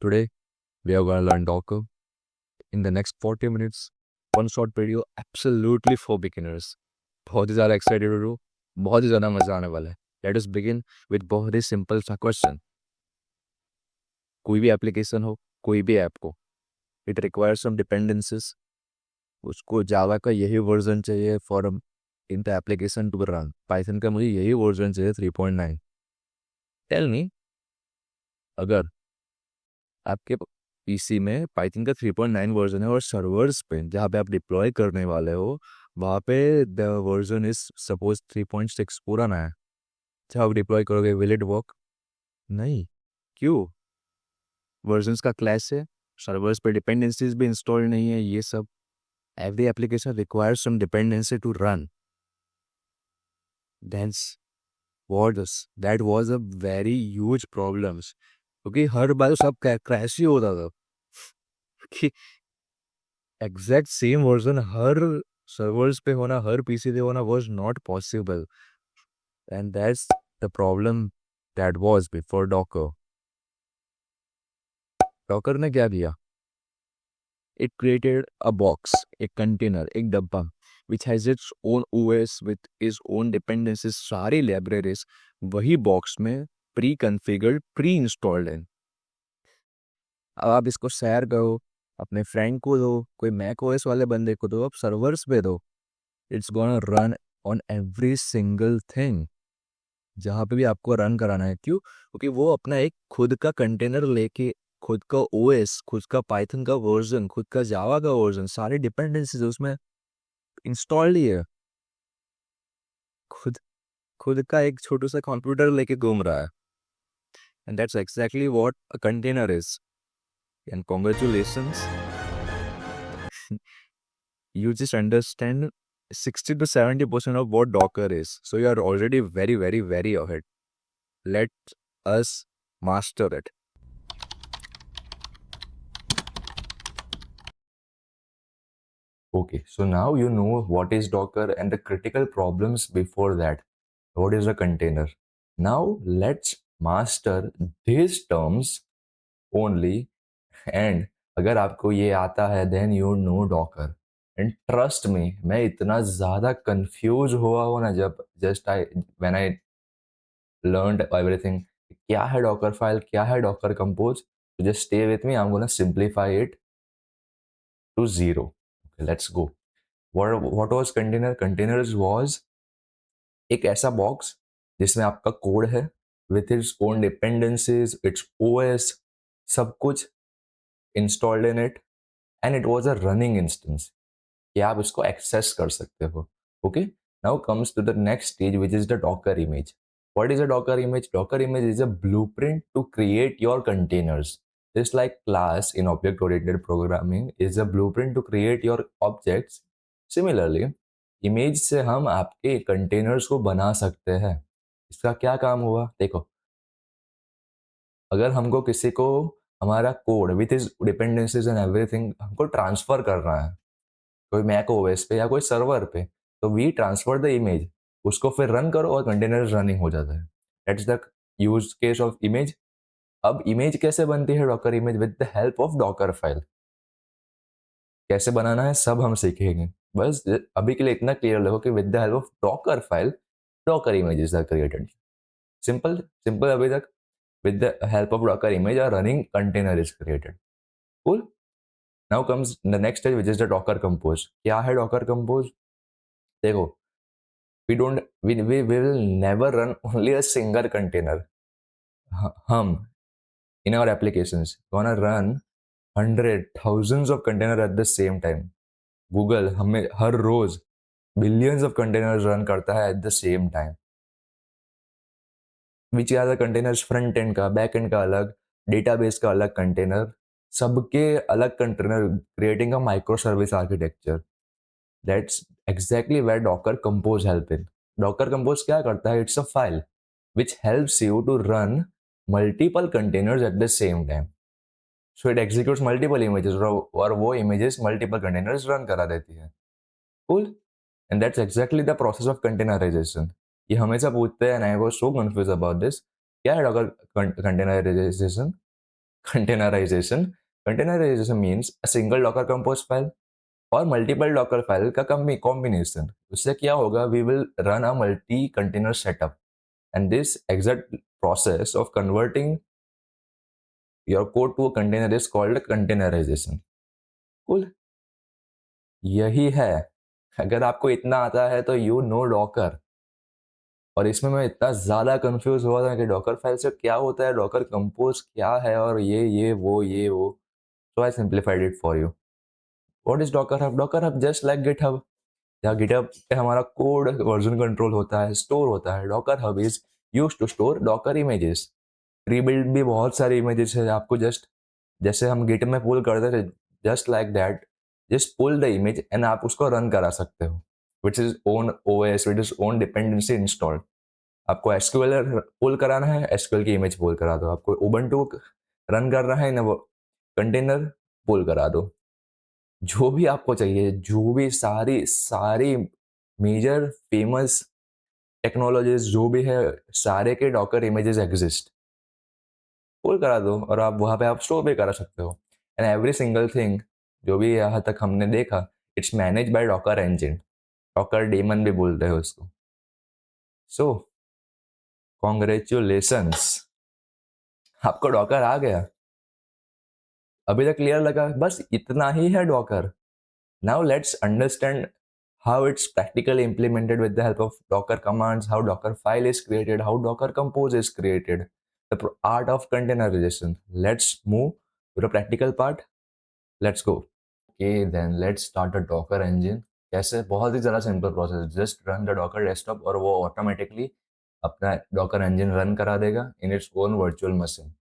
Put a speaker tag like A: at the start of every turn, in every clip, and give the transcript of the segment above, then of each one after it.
A: Today, we are going to learn Docker in the next 40 minutes. One short video absolutely for beginners. बहुत ही ज़्यादा excited हो, बहुत ही ज़्यादा मज़ा आने वाला है. Let us begin with बहुत ही simple सा question. कोई भी एप्लीकेशन हो, कोई भी ऐप को, it requires some dependencies. उसको जावा का यही वर्जन चाहिए for in the application to run. Python का मुझे यही वर्जन चाहिए 3.9. टेल मी, अगर आपके पीसी में पाइथन का 3.9 वर्जन है और सर्वर्स पे जहाँ पे आप डिप्लॉय करने वाले हो वहाँ पे द वर्जन इज सपोज 3.6 पुराना है, जब आप डिप्लॉय करोगे विल इट वर्क? नहीं. क्यों? वर्जन्स का क्लैश है, सर्वर्स पे डिपेंडेंसीज भी इंस्टॉल नहीं है. ये सब every application requires some dependency to run. That's that was a very huge problems, क्योंकि हर बार सब क्रैश ही होता था कि एग्जैक्ट सेम वर्जन हर सर्वर्स पे होना, हर पीसी पे होना was not possible, and that's the problem that was before Docker. Docker ने क्या किया? It created a box, एक container, एक डब्बा which has its own OS with its own dependencies. सारी libraries वही बॉक्स में प्री कन्फिगर्ड प्री इंस्टॉल्ड है. अब आप इसको शेयर करो, अपने फ्रेंड को दो, कोई मैक ओएस वाले बंदे को दो, आप सर्वर्स पे दो. It's gonna run on every single thing जहाँ पे भी आपको रन कराना है. क्यों? क्योंकि वो अपना एक खुद का कंटेनर लेके, खुद का ओएस, खुद का पाइथन का वर्जन, खुद का जावा का वर्जन, सारी डिपेंडेंसीज उसमें इंस्टॉल्ड ही है. खुद खुद का एक छोटा सा कंप्यूटर लेके घूम रहा है. And that's exactly what a container is. And congratulations, you just understand 60 to 70% of what Docker is. So you are already very, very, very ahead. Let us master it.
B: Okay, so now you know what is Docker and the critical problems before that. What is a container? Now let's master these terms only. And अगर आपको ये आता है then you know Docker. And trust me, मैं इतना ज़्यादा confused हुआ हो ना जब when I learned everything. क्या है Docker file? क्या है Docker Compose? So just stay with me. I'm gonna simplify it to zero. Okay, let's go. What was container? Containers was एक ऐसा बॉक्स जिसमें आपका कोड है with its own dependencies, its OS, सब कुछ installed in it, and it was a running instance कि आप इसको एक्सेस कर सकते हो. Okay, now comes to the next stage which is the Docker image. What is a Docker image? Docker image is a blueprint to create your containers. Just like class in object-oriented programming is a blueprint to create your objects. Similarly, image से हम आपके containers को बना सकते हैं. इसका क्या काम हुआ देखो. अगर हमको किसी को हमारा code with is dependencies and everything हमको ट्रांसफर करना है कोई मैक ओएस पे या कोई सर्वर पे, तो वी ट्रांसफर द इमेज, उसको फिर रन करो और कंटेनर रनिंग हो जाता है. That's the use case of image. अब इमेज कैसे बनती है Docker image? With the help of Docker file. कैसे बनाना है सब हम सीखेंगे. बस अभी के लिए इतना क्लियर रखो कि with the help of Docker file Docker images are created. Simple simple अभी तक. With the help of Docker image are running container is created. Cool. Now comes the next stage which is the Docker compose. क्या है Docker compose? देखो, we will never run only a single container. हम in our applications gonna run hundred thousands of container at the same time. Google हमें हर रोज billions of containers run करता है at the same time. Which are the containers? Front end का, back end का अलग, database का अलग कंटेनर, सबके अलग container, creating a micro service architecture. That's exactly where Docker compose help in. Docker compose क्या करता है? It's a file which helps you to run multiple containers at the same time. So it executes multiple images और वो images multiple containers run करा देती है. Cool. And that's exactly the process of containerization. ये हमेशा पूछते हैं and I was so confuse about this. क्या है Docker containerization? Containerization means a single Docker Compose file और मल्टीपल डॉकर फाइल का कॉम्बिनेशन. उससे क्या होगा, we will run a multi container setup and this exact process of converting your code to a container is called containerisation. कुल यही है. अगर आपको इतना आता है तो यू नो डॉकर. और इसमें मैं इतना ज़्यादा कंफ्यूज हुआ था कि डॉकर फाइल से क्या होता है, डॉकर कंपोज क्या है, और ये वो. So I simplified it for you. What is Docker Hub? Docker Hub just like GitHub. जहाँ गिटहब पे हमारा कोड वर्जन कंट्रोल होता है, स्टोर होता है, Docker hub is use to store Docker images. Pre build भी बहुत सारी इमेजेस है, आपको जस्ट जैसे हम गिट में पुल करते थे, just like that, just pull the image and आप उसको रन करा सकते हो, which is own OS, which is own dependency installed. आपको एसक्यूएल पुल कराना है, एसक्यूएल की इमेज पुल करा दो. आपको उबंटू रन करना है ना, वो कंटेनर पुल करा दो. जो भी आपको चाहिए, जो भी सारी सारी मेजर फेमस टेक्नोलॉजीज जो भी है, सारे के डॉकर इमेजेस एग्जिस्ट, पुल करा दो और आप वहाँ पे आप स्टोर भी करा सकते हो. एंड एवरी सिंगल थिंग जो भी यहाँ तक हमने देखा, it's manage by Docker engine. Docker daemon भी बोलते हैं उसको. सो कॉन्ग्रेचुलेशंस, आपको डॉकर आ गया. अभी तक क्लियर लगा, बस इतना ही है Docker. Now let's understand how it's practically implemented with the help of Docker commands, how Docker file is created, how Docker Compose is created, the art of containerization. Let's move to the practical part. Let's go. Okay, then let's start the Docker engine. कैसे? बहुत ही ज़्यादा simple process. Just run the Docker desktop और वो automatically अपना Docker engine run करा देगा in its own virtual machine.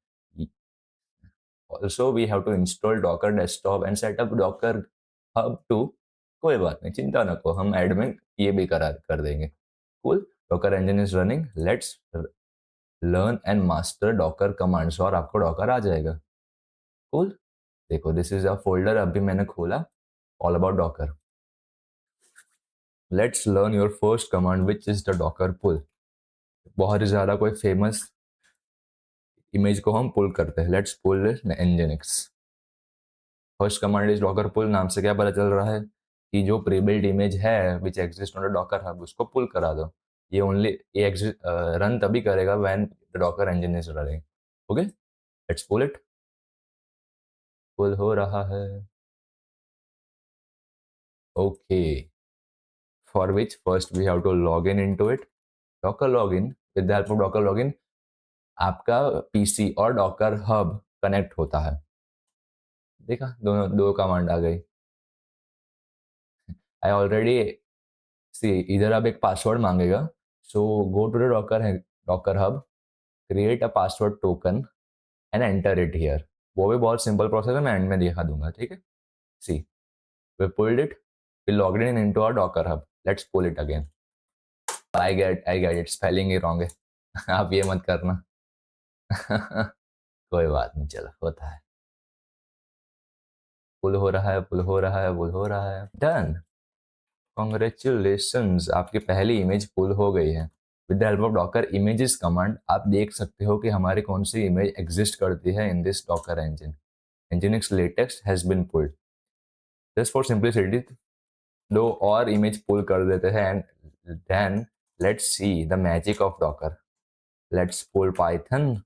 B: Also, we have to install Docker desktop and set up Docker hub too. कोई बात नहीं, चिंता न को, हम एडमिन ये भी करा कर देंगे. Cool. Docker engine is running. Let's learn and master Docker commands और आपको डॉकर आ जाएगा. कूल. देखो, दिस इज अ फोल्डर अभी मैंने खोला, all about Docker. Let's learn your first command which is the Docker pull. बहुत ही ज़्यादा कोई फेमस इमेज को हम पुल करते हैं. Let's pull nginx. First command is Docker pull. नाम से क्या पता चल रहा है कि जो प्रीबिल्ट इमेज है which exist on the Docker hub, उसको पुल करा दो. ये ओनली ये रन तभी करेगा when the Docker engine is running. Okay, let's pull it. Pull हो रहा है. Okay, for which first we have to log in into it. Docker login, with the help of Docker login आपका PC और Docker hub connect होता है. देखा, दोनों दो कमांड आ गई. आई ऑलरेडी सी, इधर अब एक पासवर्ड मांगेगा. So go to the Docker hub, create a password token and enter it here. वो भी बहुत सिंपल प्रोसेस है, मैं एंड में दिखा दूंगा. ठीक है. See, we pulled it, we logged in into our Docker hub. Let's pull it again. I get it, spelling ही रॉन्ग है. आप ये मत करना. कोई बात नहीं, चलो, होता है. पुल हो रहा है, पुल हो रहा है, पुल हो रहा है. डन. कॉन्ग्रेचुलेशंस, आपकी पहली इमेज पुल हो गई है. With the help of Docker images command आप देख सकते हो कि हमारी कौन सी इमेज एग्जिस्ट करती है in this Docker engine. nginx latex has been pulled. Just for simplicity दो और इमेज पुल कर देते हैं and then let's see the magic of Docker. Let's pull Python.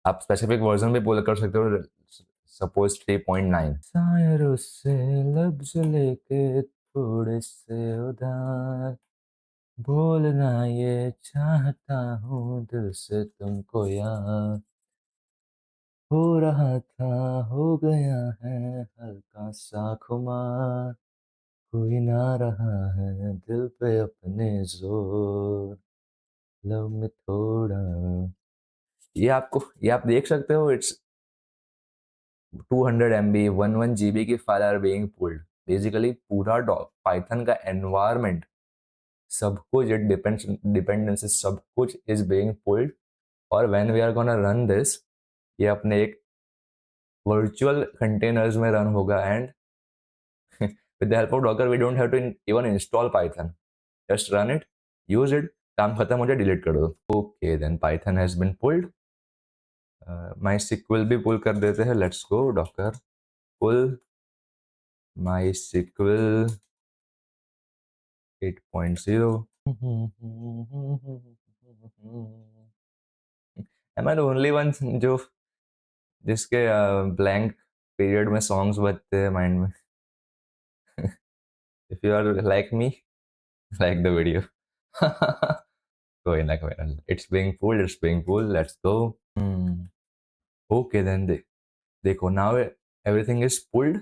B: आप स्पेसिफिक वर्जन भी पुल कर सकते हो, सपोज 3.9. शायरों से लफ्ज लेके थोड़े से उधार, बोलना ये चाहता हूँ दिल से तुमको यार, हो रहा था, हो गया है हल्का सा खुमार, कोई ना रहा है दिल पे अपने जोर, लव में थोड़ा. ये आप देख सकते हो, इट्स 200 MB 11 GB की file are being pulled. Basically पूरा पाइथन का एनवायरमेंट, सब कुछ, इट डिपेंडेंसी, सब कुछ इज बीइंग पुल्ड. और when we are gonna run this, ये अपने एक वर्चुअल कंटेनर्स में रन होगा. And with the help of Docker we don't have to even install Python. Just run it, use it, काम खत्म हो जाए, डिलीट कर दो. Okay, then Python has been pulled. MySQL भी पुल कर देते हैं. Let's go Docker pull MySQL 8.0. Am I the only one जो जिसके ब्लैंक पीरियड में सॉन्ग्स बजते हैं माइंड में? If you are like me, like the video. कोई ना, it's being pulled, let's go. Okay then, देखो now everything is pulled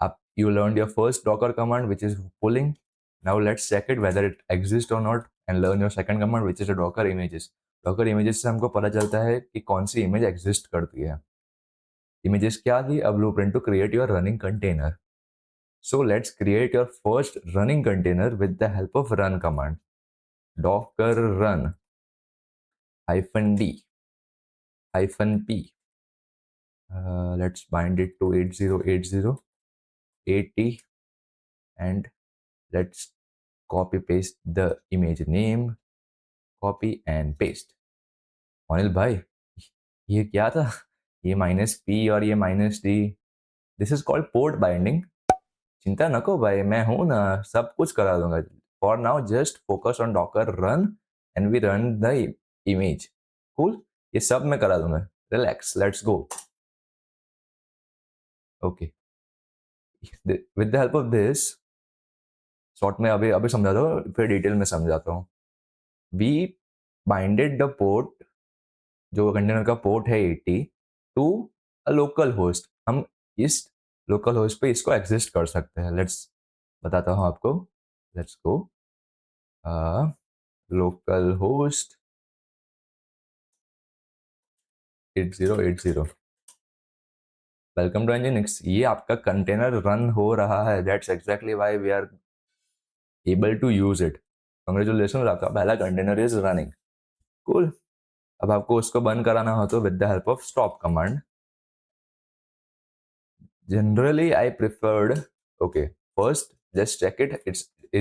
B: up. You learned your first docker command, which is pulling. Now let's check it whether it exists or not, and learn your second command, which is a docker images. docker images से हमको पता चलता है कि कौन सी image exist करती है. images क्या थी? A blueprint to create your running container. So let's create your first running container with the help of run command. Docker run -d -p. Let's bind it to 8080 80, and let's copy paste the image name. Copy and paste. Anil भाई, ये क्या था? ये -p और ये -d. This is called port binding. चिंता नको भाई, मैं हूं ना, सब कुछ करा दूंगा. For now just focus on Docker run and we run the image. Cool, ये सब मैं करा दूंगा. Relax, let's go. Okay, with the help of this, short में अभी अभी समझाता हूँ, फिर डिटेल में समझाता हूँ. वी बाइंडेड द पोर्ट, जो कंटेनर का पोर्ट है 80, टू अ लोकल होस्ट. हम इस लोकल होस्ट पे इसको एग्जिस्ट कर सकते हैं. लेट्स बताता हूँ आपको. Let's go. Local host 8080. Welcome to nginx. ये आपका कंटेनर रन हो रहा है. That's exactly why we are able to use it. Congratulation, आपका पहला कंटेनर इज रनिंग. कूल. अब आपको उसको बंद कराना हो तो with the help of stop command. Generally, I preferred, okay, first just check it,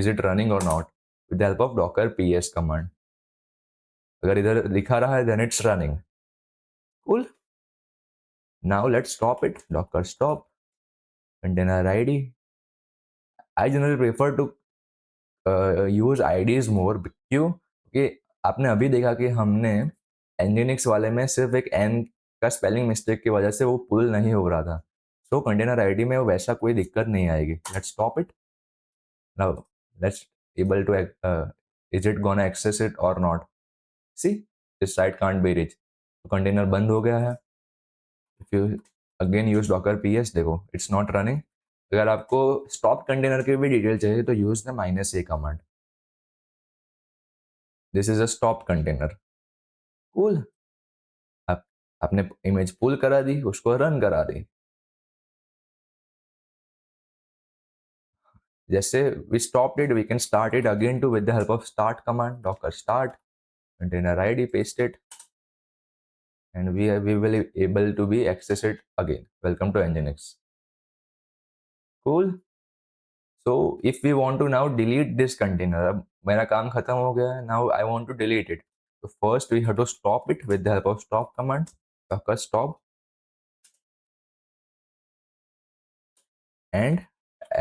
B: is it running or not, with the help of docker ps command. अगर इधर दिखा रहा है then it's running. Cool. Now let's stop it. Docker stop. Container id. I generally prefer to use IDs more. क्यों? क्योंकि आपने अभी देखा कि हमने Nginx वाले में सिर्फ एक n का स्पेलिंग मिस्टेक की वजह से वो पुल नहीं हो रहा था. सो कंटेनर आईडी में वैसा कोई दिक्कत नहीं आएगी. Let's stop it. Now let's able to is it gonna access it or not? See, this site can't be reached. तो कंटेनर बंद हो गया है. If you again use docker ps, देखो it's not running. अगर आपको स्टॉप कंटेनर की भी डिटेल चाहिए तो use the -a command. This is a stop container. Cool. आप आपने इमेज पुल करा दी, उसको रन करा दी. जैसे we stopped it, we can start it again to with the help of start command. Docker start, container id, paste it, and we will able to be access it again. Welcome to Nginx. Cool. So if we want to now delete this container, अब मेरा काम खत्म हो गया है. Now I want to delete it. So first we have to stop it with the help of stop command. Docker stop, and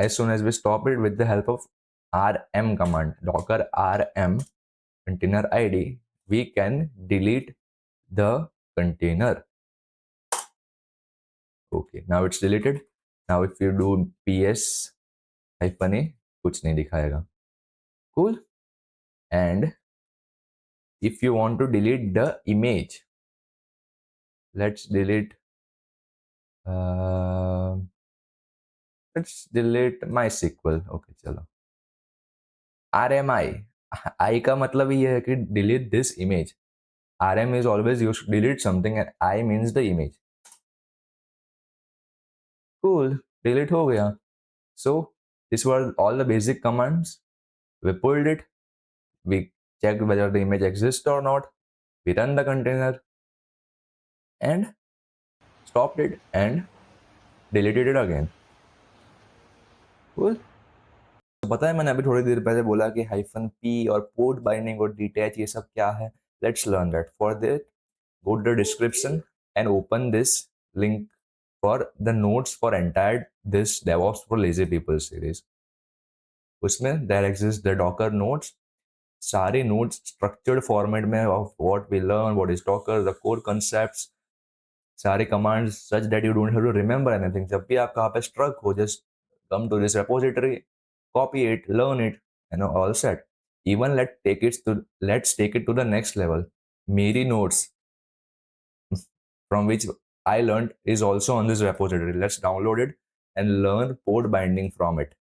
B: as soon as we stop it with the help of rm command, docker rm container id, we can delete the container. Okay, now it's deleted. Now if you do ps -a, कुछ नहीं दिखाएगा. Cool. And if you want to delete the image, let's delete uh, let's delete MySQL. Okay, चलो. RMI. I का मतलब ये है कि delete this image. RM is always used to delete something and I means the image. Cool. Delete हो गया. So these were all the basic commands. We pulled it. We checked whether the image exists or not. We run the container and stopped it and deleted it again. Cool. तो पता है, मैंने अभी थोड़ी देर पहले बोला कि -p और पोर्ट बाइंडिंग और डिटैच ये सब क्या है. Let's learn that. For that, go to the description. and open this link for the notes for entire this DevOps for lazy people series. उसमें there exists the Docker notes, सारे notes structured format में of what we learn, what is Docker, the core concepts, सारे commands such that you don't have to remember anything. जब भी आप कहाँ पे stuck हो, just come to this repository, copy it, learn it, and all set. Even let's take it to the next level. मेरी notes from which I learned is also on this repository. Let's download it and learn code binding from it.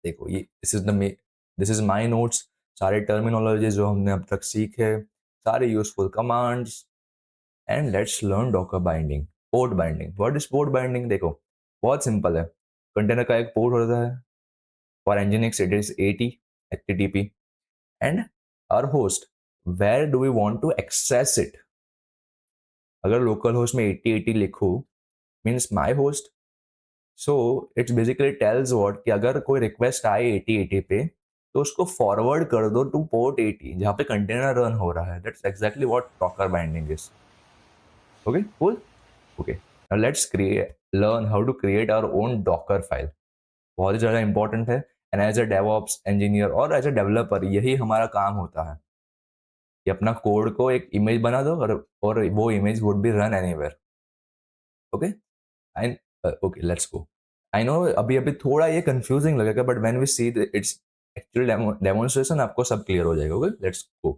B: देखो ये this is my notes, सारे terminology जो हमने अब तक सीखे, सारे useful commands, and let's learn Docker binding, port binding. What is port binding? देखो बहुत सिंपल है. कंटेनर का एक पोर्ट होता है. For nginx it is 80 http and our host, where do we want to access it? अगर local host में 8080 लिखूं means my host, so it's basically tells what कि अगर कोई रिक्वेस्ट आए 8080 पे तो उसको फॉरवर्ड कर दो टू पोर्ट 80 जहाँ पे कंटेनर रन हो रहा है. That's exactly what Docker binding is. Okay cool. Okay now let's create learn how to create our own Docker file. बहुत ही ज़्यादा इंपॉर्टेंट है. And as a DevOps engineer और एज अ डेवलपर यही हमारा काम होता है कि अपना कोड को एक इमेज बना दो और वो image would be run anywhere. Okay and okay let's go. I know अभी अभी थोड़ा ये कंफ्यूजिंग लगेगा but when we see it's actual demonstration आपको सब क्लियर हो जाएगा. Okay let's go.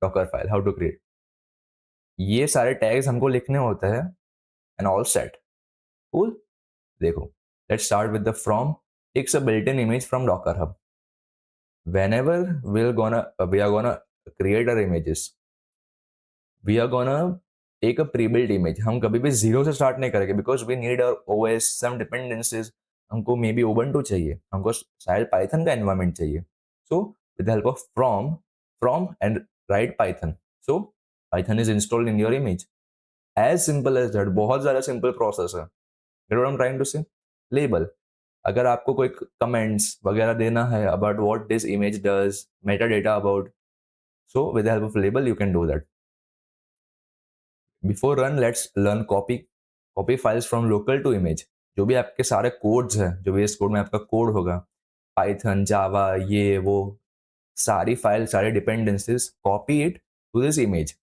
B: Docker file how to create. ये सारे टैग्स हमको लिखने होते हैं एंड ऑल सेट. कूल. देखो let's start with the from. It's a built in image from Docker hub. whenever we are gonna create our images, we are gonna take a pre-built image. हम कभी भी zero से start नहीं करेंगे because we need our OS some dependencies. हमको may be Ubuntu चाहिए, हमको शायद पाइथन का एनवायरमेंट चाहिए. So with help of from and write Python, so Python is installed in your image. As simple as that. बहुत ज़्यादा simple process है. You know what I am trying to say. Label. अगर आपको कोई comments वगैरह देना है about what this image does, meta data about, so with the help of label you can do that. Before run let's learn copy files from local to image. जो भी आपके सारे कोड्स हैं, जो भी इस कोड में आपका कोड होगा, पाइथन जावा ये वो सारी फाइल सारे dependencies, copy it to this image.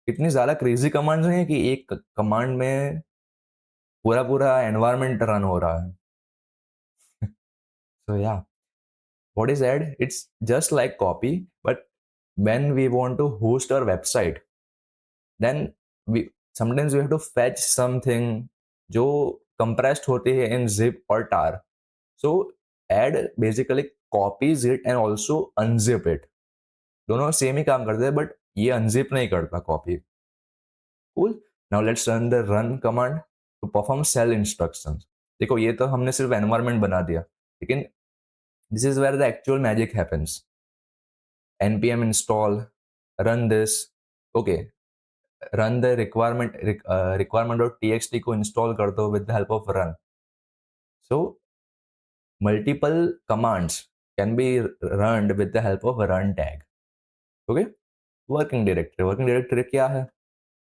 B: इतनी ज़्यादा क्रेजी कमांड्स हैं कि एक कमांड में पूरा पूरा एनवायरनमेंट रन हो रहा है. So yeah, what is add? It's just like copy, but when we want to host our website, then we sometimes we have to fetch something जो compressed होती है in zip or tar. So add basically copies it and also unzip it. दोनों same ही काम करते हैं but ये unzip नहीं करता copy. Cool. Now let's run the run command to perform shell instructions. देखो ये तो हमने सिर्फ environment बना दिया, लेकिन this is where the actual magic happens. npm install, run this. Okay, run the requirement.txt को install कर दो with the help of run. So multiple commands can be run with the help of a run tag. Okay. Working directory क्या है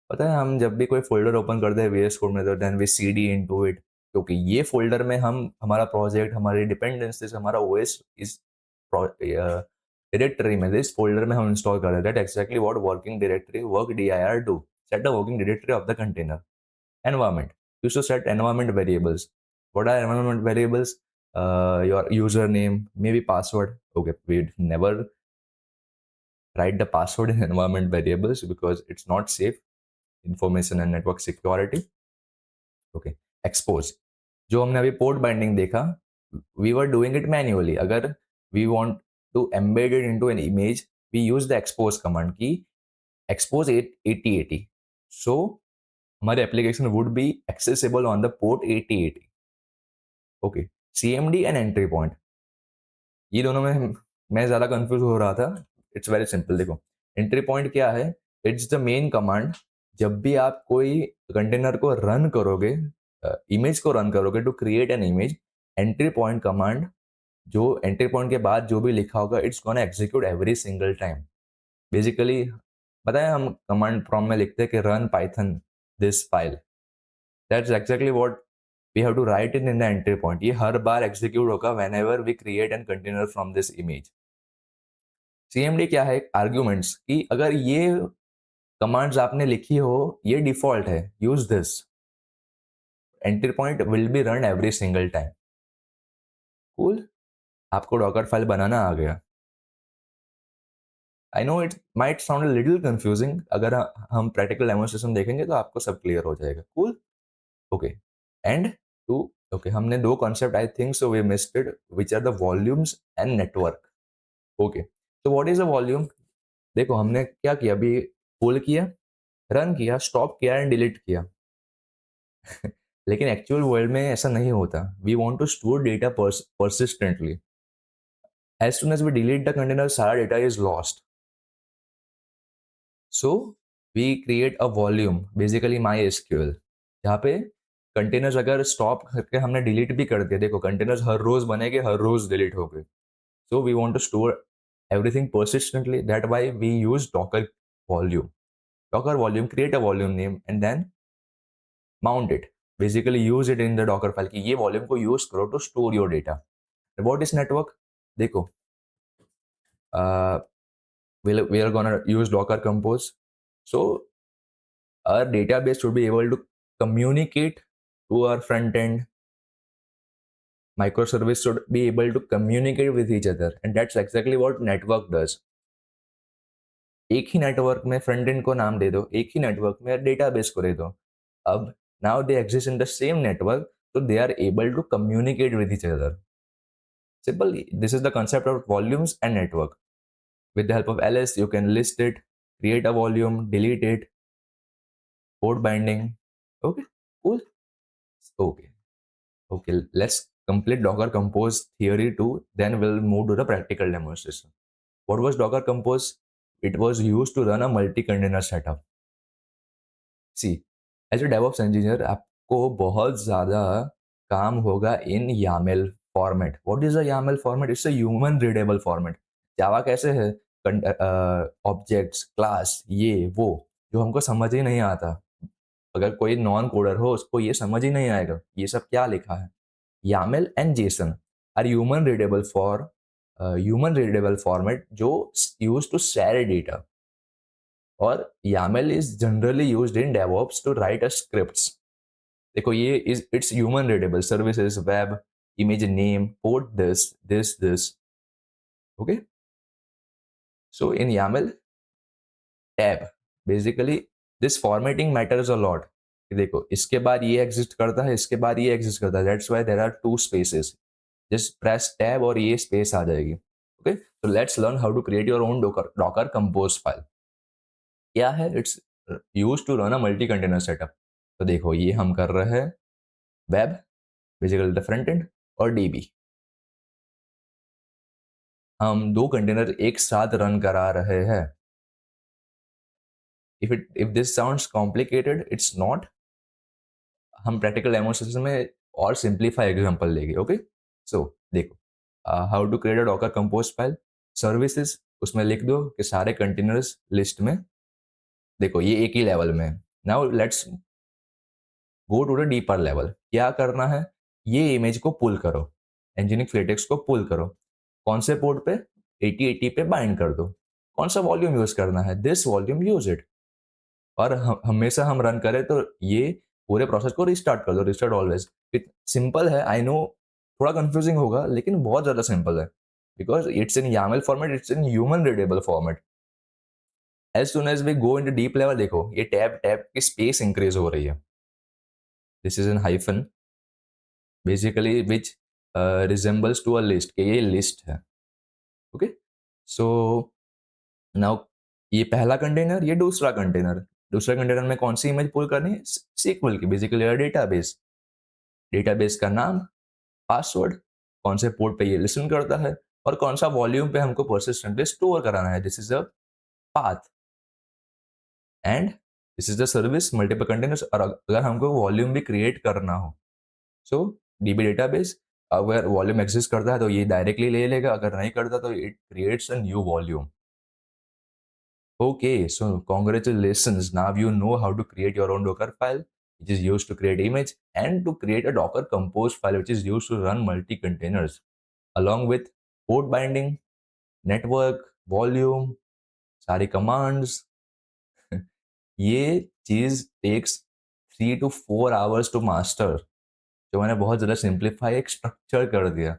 B: पता है? हम जब भी कोई फोल्डर ओपन करते हैं VS कोड में तो then we cd into it, क्योंकि ये फोल्डर में हम हमारा प्रोजेक्ट, हमारी डिपेंडेंसीज, हमारा ओएस इस डायरेक्टरी में, इस फोल्डर में हम इंस्टॉल कर रहे हैं. Exactly what working directory work dir do. Set the working directory of the container. Environment. You should set environment variables. What are environment variables? Your username, maybe password. Okay, we never write the password in environment variables because it's not safe. Information and network security. Okay, expose. जो हमने अभी port binding देखा, we were doing it manually. अगर we want to embed it into an image, we use the expose command की expose 8080. So हमारे application would be accessible on the port 8080. Okay. CMD and entry point, ये दोनों में मैं ज़्यादा confuse हो रहा था. It's very simple. देखो एंट्री पॉइंट क्या है? It's the main command. जब भी आप कोई कंटेनर को रन करोगे, इमेज को रन करोगे to create an image, entry point command, जो एंट्री पॉइंट के बाद जो भी लिखा होगा it's gonna execute every single time. Basically पता है हम कमांड प्रॉम्प्ट में लिखते हैं कि run Python this file, that's exactly what we have to write in the entry point. ये हर बार एग्जीक्यूट होगा whenever we create an container from this image. CMD क्या है? आर्ग्यूमेंट्स कि अगर ये कमांड्स आपने लिखी हो, ये डिफॉल्ट है, use this, entry point will be run every single time. Cool, आपको डॉकर फाइल बनाना आ गया। I know it might sound little confusing, अगर हम प्रैक्टिकल डेमोन्स्ट्रेशन देखेंगे तो आपको सब क्लियर हो जाएगा। Cool, okay. And two, okay, हमने दो concept I think so we missed it, which are the volumes and network. Okay, तो व्हाट इज अ वॉल्यूम? देखो हमने क्या किया अभी, पुल किया, रन किया, स्टॉप किया एंड डिलीट किया। लेकिन एक्चुअल वर्ल्ड में ऐसा नहीं होता। We want to store data persistently. As soon as we delete the container, सारा data is lost. So we create a volume, basically MySQL, जहाँ पे कंटेनर्स अगर स्टॉप करके हमने डिलीट भी कर दिया, देखो कंटेनर्स हर रोज बनेंगे, हर रोज डिलीट हो गए। So we want to store everything persistently. That why we use Docker volume. Docker volume, create a volume name and then mount it. Basically use it in the Docker file कि ये volume को use करो to store your data. What is network? देखो, uh, we are gonna use Docker Compose. So our database should be able to communicate to our front end. Microservice should be able to communicate with each other, and that's exactly what network does. एक ही network में front end को नाम दे दो, एक ही network में database को दे दो। अब now they exist in the same network, so they are able to communicate with each other. Simple. This is the concept of volumes and network. With the help of ls, you can list it, create a volume, delete it, code binding. Okay, cool. Okay, okay. Let's complete Docker Compose theory too. Then we'll move to the practical demonstration. What was Docker Compose? It was used to run a multi-container setup. See, as a DevOps engineer आपको बहुत ज़्यादा काम होगा in YAML format. What is a YAML format? It's a human readable format. Java कैसे है? Objects, class, ये वो, जो हमको समझ ही नहीं आता। अगर कोई नॉन कोडर हो उसको ये समझ ही नहीं आएगा ये सब क्या लिखा है। YAML and JSON are human readable format जो यूज टू शेयर डेटा। और YAML is generally used in DevOps to write a scripts. देखो ये is it's human readable services, web, image name, port this. Okay. So in YAML tab, basically this formatting matters a lot. कि देखो इसके बाद ये exist करता है, इसके बाद ये एग्जिस्ट करता है, that's why there are two spaces. Just press tab और ये स्पेस आ जाएगी। Okay, so let's learn how to create your own docker compose file. क्या है? It's use to run a multi container setup. तो देखो ये हम कर रहे हैं web, basically the front end, और डीबी। हम दो कंटेनर एक साथ रन करा रहे हैं। If this sounds complicated, it's not. हम प्रैक्टिकल डेमोन्स्ट्रेशन में और सिंप्लीफाई एग्जांपल लेंगे। ओके, सो देखो how to create a Docker compose file. Services, उसमें लिख दो कि सारे कंटेनर्स लिस्ट में, देखो ये एक ही लेवल में है। Now let's go to the deeper level. क्या करना है? ये इमेज को पुल करो, इंजीनियरिंग फ्लेटेक्स को पुल करो। कौन से पोर्ट पे? 8080 पे बाइंड कर दो। कौन सा वॉल्यूम यूज करना है? This volume, use it. और हमेशा हम रन करें तो ये पूरे प्रोसेस को रिस्टार्ट कर दो, रिस्टार्ट ऑलवेज। सिंपल है, आई नो थोड़ा कंफ्यूजिंग होगा लेकिन बहुत ज्यादा सिंपल है, because it's in YAML format, it's in human readable format. As soon as we go in deep level, देखो ये टैब टैब की स्पेस इंक्रीज हो रही है। This is in hyphen, basically which resembles to a list, कि ये list है। Okay, so now ये पहला कंटेनर, ये दूसरा कंटेनर। दूसरे कंटेनर में कौन सी इमेज पुल करनी है? सीक्वल की, बेसिकली डेटाबेस। डेटाबेस का नाम, पासवर्ड, कौन से पोर्ट पे ये लिसन करता है, और कौन सा वॉल्यूम पे हमको परसिस्टेंटली स्टोर कराना है। This is a path and this is the service multiple containers. और अगर हमको वॉल्यूम भी क्रिएट करना हो, सो डीबी डेटाबेस, अगर वॉल्यूम एग्जिस्ट करता है तो ये डायरेक्टली ले लेगा, अगर नहीं करता तो it creates a new volume. Okay, so congratulations. Now you know how to create your own Docker file, which is used to create image, and to create a Docker compose file, which is used to run multi-containers, along with port binding, network, volume, सारी commands. ये चीज takes 3 to 4 hours to master, जो मैंने बहुत ज़्यादा simplify एक structure कर दिया.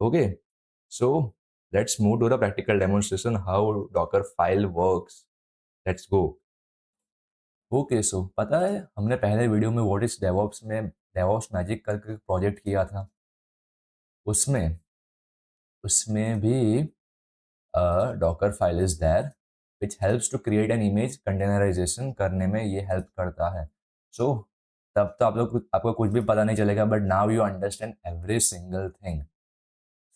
B: Okay, so let's move to the practical demonstration how Docker file works. Let's go. Okay, so पता है हमने पहले वीडियो में व्हाट इज डेवऑप्स में डेवऑप्स मैजिक करके प्रोजेक्ट किया था. उसमें उसमें भी Docker file is there which helps to create an image. Containerization करने में ये हेल्प करता है. सो तब तो आपको कुछ भी पता नहीं चलेगा, but now you understand every single thing.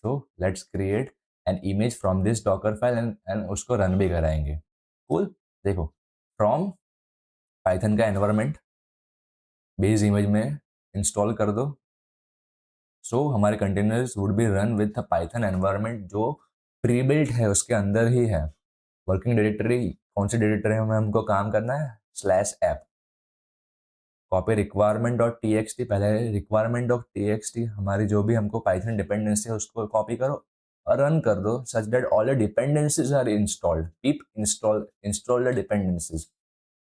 B: So let's create an image from this Docker file and उसको रन भी कराएंगे. कूल. देखो, फ्रॉम पाइथन का एनवायरमेंट बेस इमेज में इंस्टॉल कर दो. सो हमारे containers would be run with Python environment जो प्री बिल्ट है, उसके अंदर ही है. वर्किंग डायरेक्टरी कौन सी डायरेक्टरी में हमको काम करना है? Slash app. Copy requirement dot T X T. पहले requirement dot T X T हमारी जो भी हमको पाइथन डिपेंडेंसी है उसको कॉपी करो और रन कर दो such that all the dependencies are installed. Keep install the dependencies.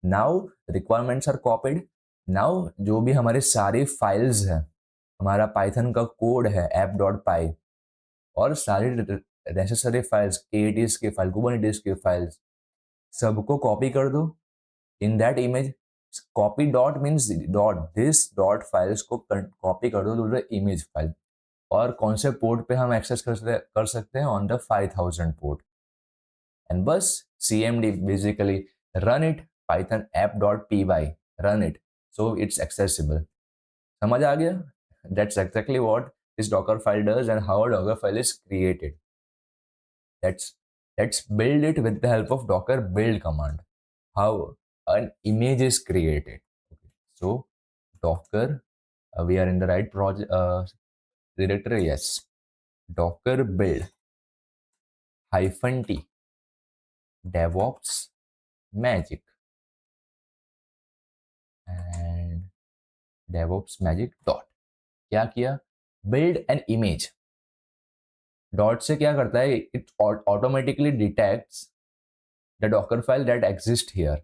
B: Now requirements are copied. Now जो भी हमारी सारी फाइल्स है, हमारा पाइथन का कोड है ऐप डॉट पाई, और सारी नेसेसरी फाइल्स, केटीज की फाइल, कुबरनेटिस की फाइल्स, सबको कॉपी कर दो in that image. Copy dot means dot this dot files को कॉपी कर दो टू द इमेज फाइल. और कौन से पोर्ट पे हम एक्सेस कर सकते हैं? On the 5000 port. एंड बस cmd basically run it python app.py, run it so it's accessible. समझ आ गया? That's exactly what this docker file does and how a docker file is created. Let's build it with the help of docker build command. How an image is created. Okay. So docker, we are in the right project directory. Yes, docker build -t DevOps magic and DevOps magic dot. क्या किया? Build an image. Dot से क्या करता है? It automatically detects the Docker file that exist here.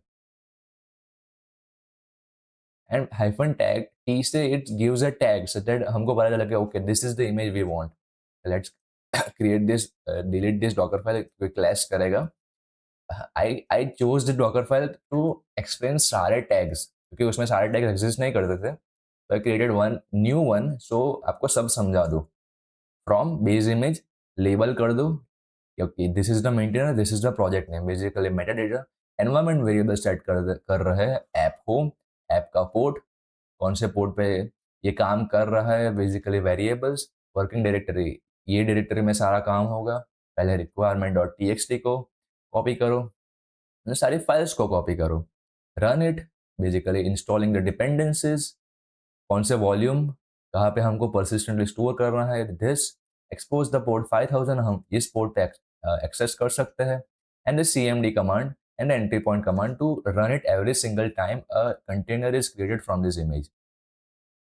B: And hyphen tag T से it gives a tag so that हमको पता चला कि okay this is the image we want. Let's create this, delete this Docker file. कोई clash करेगा. I chose the Docker file to explain सारे tags, क्योंकि उसमें सारे टैग्स एग्जिस्ट नहीं करते थे. तो I created one new one, so आपको सब समझा दो. फ्रॉम बेस इमेज लेबल कर दो क्योंकि this is the maintainer, this is the project name. Basically Meta data environment variable set कर रहे हैं. ऐप होम, ऐप का पोर्ट, कौन से पोर्ट पे ये काम कर रहा है. बेसिकली वेरिएबल्स, वर्किंग डायरेक्टरी, ये डायरेक्टरी में सारा काम होगा. पहले requirement dot T X T को कॉपी करो, सारी फाइल्स को कॉपी करो. Run it, basically installing the dependencies. कौन से वॉल्यूम, कहाँ पे हमको परसिस्टेंटली स्टोर करना है. दिस एक्सपोज द पोर्ट 5000, हम इस पोर्ट पे एक्सेस कर सकते हैं. And the cmd command and the entry point command to run it every single time a container is created from this image.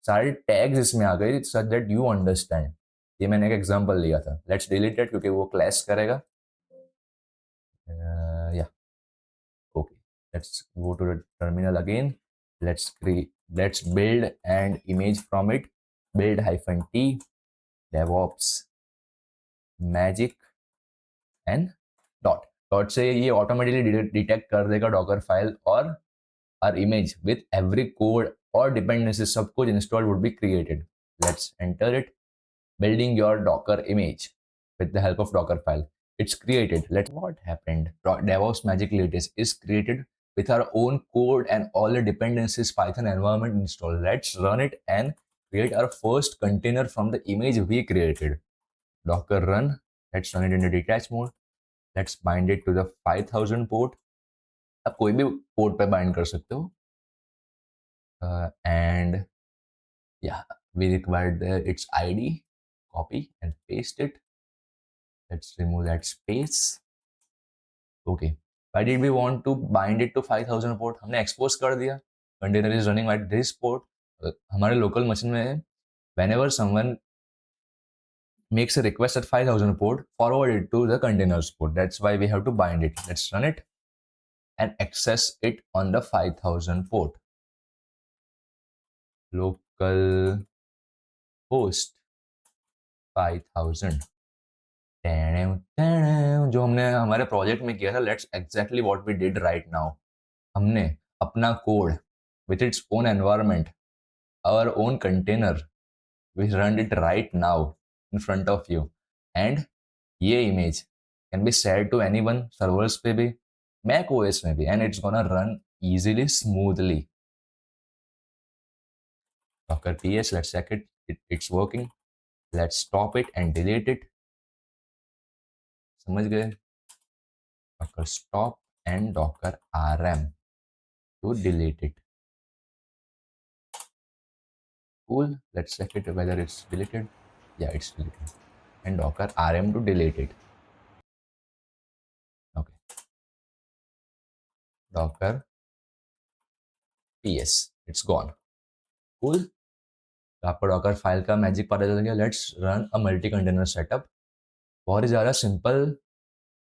B: सारे टैग्स इसमें आ गए सच दैट यू अंडरस्टैंड. ये मैंने एक एग्जांपल लिया था. लेट्स डिलीट इट क्योंकि वो क्लैश करेगा. या okay, let's go to the terminal again. let's build an image from it. Build -t DevOps magic and dot से ये ऑटोमेटिकली डिटेक्ट कर देगा डॉकर फाइल और our image with every code और डिपेंडेंसी. सब कुछ install would be created. Let's enter it. Building your docker image with the help of docker file. It's created. Let's what happened. DevOps Magic Latest is created with our own code and all the dependencies Python environment installed. Let's run it and create our first container from the image we created. Docker run. Let's run it in the detached mode. Let's bind it to the 5000 port. आप कोई भी port पे bind कर सकते हो. And yeah, we required its ID. Copy and paste it. Let's remove that space. Okay. Why did we want to bind it to 5000 port? हमने expose कर दिया container is running at this port. हमारे local machine में whenever someone makes a request at 5000 port, forward it to the containers port. That's why we have to bind it. Let's run it and access it on the 5000 port. Local host 5000 जो हमने हमारे project में किया था, let's exactly what we did right now. हमने अपना code with its own environment, our own container, we run it right now in front of you, and ये image can be share to anyone, servers पे भी, Mac OS में भी, and it's gonna run easily, smoothly. Docker ps, let's check it's working. Let's stop it and delete it. समझ गए? Docker stop and Docker rm to delete it. Cool. Let's check it whether it's deleted. Yeah, it's deleted. And Docker rm to delete it. Okay. Docker ps, it's gone. Cool. आपको Docker file का magic पता चल गया। Let's run a multi container setup. बहुत ही ज़्यादा simple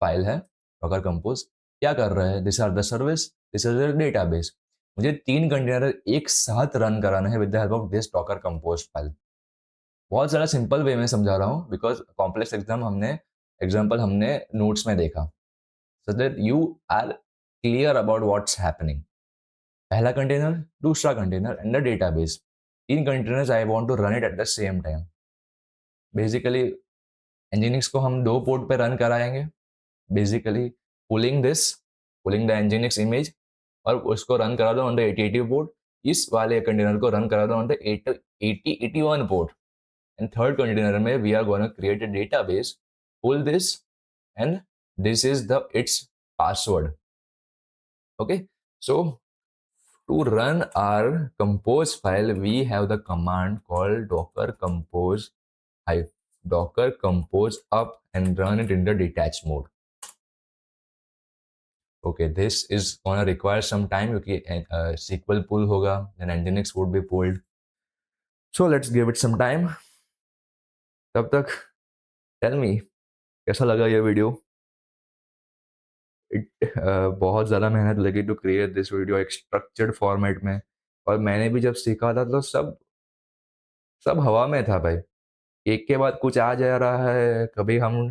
B: file है Docker compose. क्या कर रहा है? This are the service, this is the database. मुझे 3 कंटेनर एक साथ रन कराना है with the help of this Docker compose file. बहुत ज़्यादा सिंपल वे में समझा रहा हूँ बिकॉज कॉम्प्लेक्स एग्जाम्पल हमने नोट्स में देखा, so that you are clear about what's happening. पहला कंटेनर, दूसरा container and the database. 3 containers I want to run it at the same time. Basically nginx को हम 2 पोर्ट पे रन कराएंगे। Basically pulling the nginx image और उसको run करा दो ऑन द 8080 पोर्ट। इस वाले कंटेनर को रन करा दो on the 8081 port. And third container में we are gonna create a database, pull this, and this is the its password. Okay, so to run our compose file, we have the command called docker compose up and run it in the detach mode. Okay, this is gonna require some time because SQL pull hoga, then Nginx would be pulled. So let's give it some time. तब तक tell me कैसा लगा ये video? बहुत ज़्यादा मेहनत लगी to create this video एक स्ट्रक्चर्ड फॉर्मेट में, और मैंने भी जब सीखा था तो सब हवा में था भाई। एक के बाद कुछ आ जा रहा है, कभी हम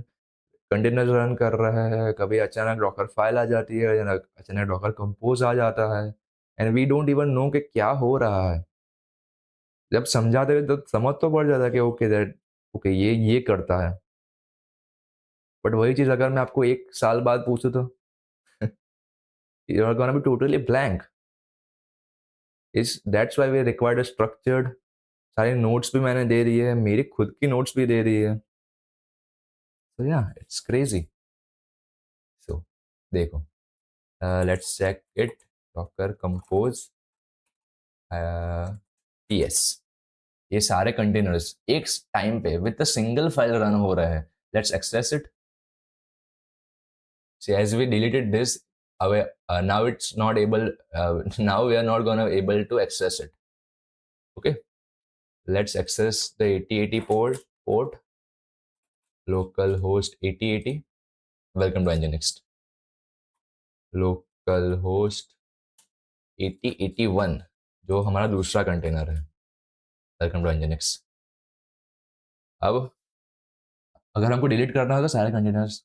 B: कंटेनर रन कर रहे हैं, कभी अचानक डॉकर फाइल आ जाती है, अचानक डॉकर कंपोज आ जाता है, and we don't even know कि क्या हो रहा है। जब समझाते हैं तो समझ तो पड़ जाता है कि ओके ये करता है, बट वही चीज़ अगर मैं आपको 1 साल बाद पूछूं तो you are gonna be totally blank. इस that's why we required a structured. सारे नोट्स भी मैंने दे दिए है, मेरी खुद की नोट्स भी दे दी है। सो या इट्स क्रेजी। सो देखो, let's check it. Docker compose PS, ये सारे कंटेनर्स एक टाइम पे with a single file run हो रहे हैं। Let's access it. See, as we deleted this, now it's not able, now we are not gonna able to access it. Okay, let's access the 8080 port, localhost 8080. Welcome to Nginx. Localhost 8081 जो हमारा दूसरा container है। Welcome to Nginx. अब अगर हमको delete करना हो तो सारे containers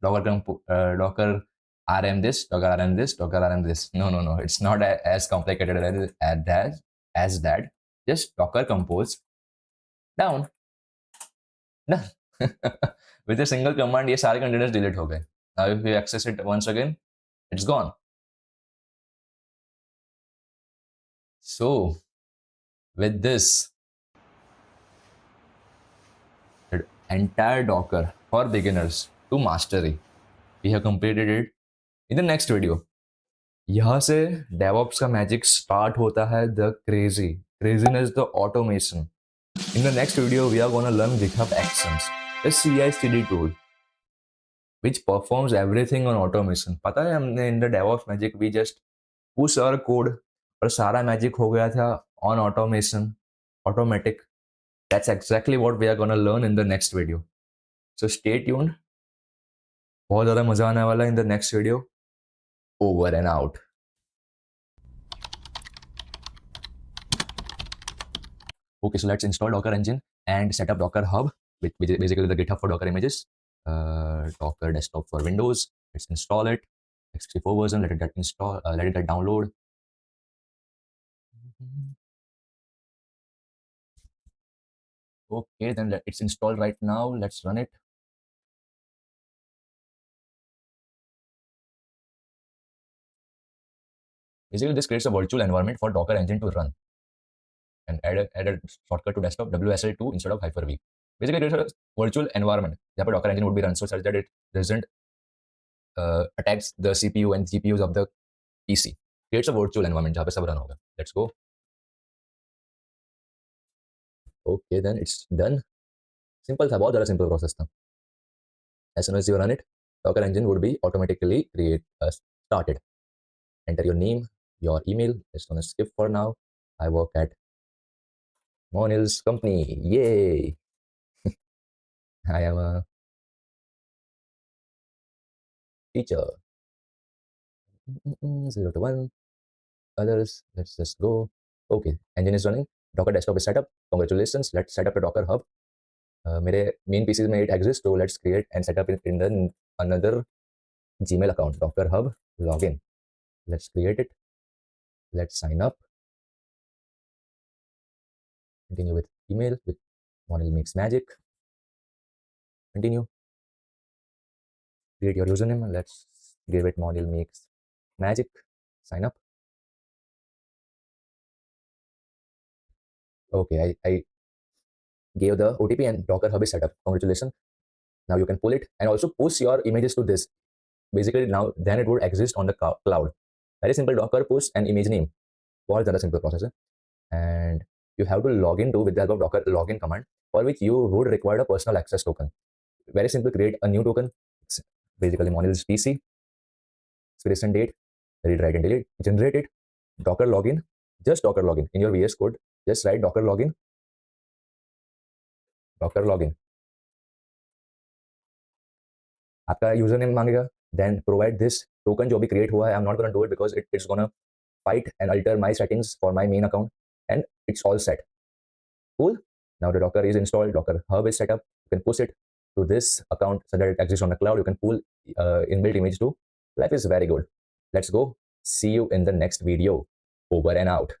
B: docker rm this, docker rm this, docker rm this. No, it's not as complicated as that. Just docker compose down, done. With a single command ये सारे containers delete हो गए। Now if we access it once again, it's gone. So with this, the entire Docker for beginners to mastery, we have completed it. In the next video, यहाँ से DevOps का magic start होता है, the craziness, the automation. In the next video, we are gonna learn GitHub Actions, a CI/CD tool which performs everything on automation. पता है हमने in the DevOps Magic we just push our code और सारा magic हो गया था on automation, automatic. That's exactly what we are gonna learn in the next video. So stay tuned. बहुत ज़्यादा मज़ा आने वाला है in the next video. Over and out. Okay, so let's install Docker Engine and set up Docker Hub, which is basically the GitHub for Docker images. Docker Desktop for Windows. Let's install it. x64 version. Let it get install. Let it get download. Okay, then it's installed right now. Let's run it. Basically, this creates a virtual environment for Docker Engine to run and add a shortcut to desktop WSL2 instead of Hyper-V. Basically, it's a virtual environment where Docker Engine would be run so such that it doesn't attacks the CPU and GPUs of the PC. Creates a virtual environment जहाँ पे सब run होगा. Let's go. Okay, then it's done. Simple था, बहुत ज़्यादा simple process था. As soon as you run it, Docker Engine would be automatically started. Enter your name, your email. Just gonna skip for now. I work at Monil's company. Yay! I am a teacher. 0 to 1. Others, let's just go. Okay, engine is running. Docker desktop is set up. Congratulations. Let's set up a Docker hub. मेरे main PC में it exists, so let's create and set up it in the another Gmail account. Docker hub login. Let's create it. Let's sign up. Continue with email with Monil Makes Magic. Continue. Create your username. Let's give it Monil Makes Magic. Sign up. Okay, I gave the OTP and Docker hub is set up. Congratulations. Now you can pull it and also push your images to this. Basically now then it would exist on the cloud. Very simple. Docker push and image name. बहुत ज़्यादा simple process है. And you have to log into with the help of Docker login command, for which you would require a personal access token. Very simple. Create a new token. It's basically Monil's PC. Expiration date. Read, write, and delete. Generate it. Docker login. Just Docker login in your VS Code. Just write Docker login. Docker login. आपका user name मांगेगा. Then provide this token जो भी create हुआ है. I'm not gonna do it because it's gonna fight and alter my settings for my main account, and it's all set. Cool. Now the Docker is installed. Docker hub is set up. You can push it to this account so that it exists on the cloud. You can pull inbuilt image too. Life is very good. Let's go. See you in the next video. Over and out.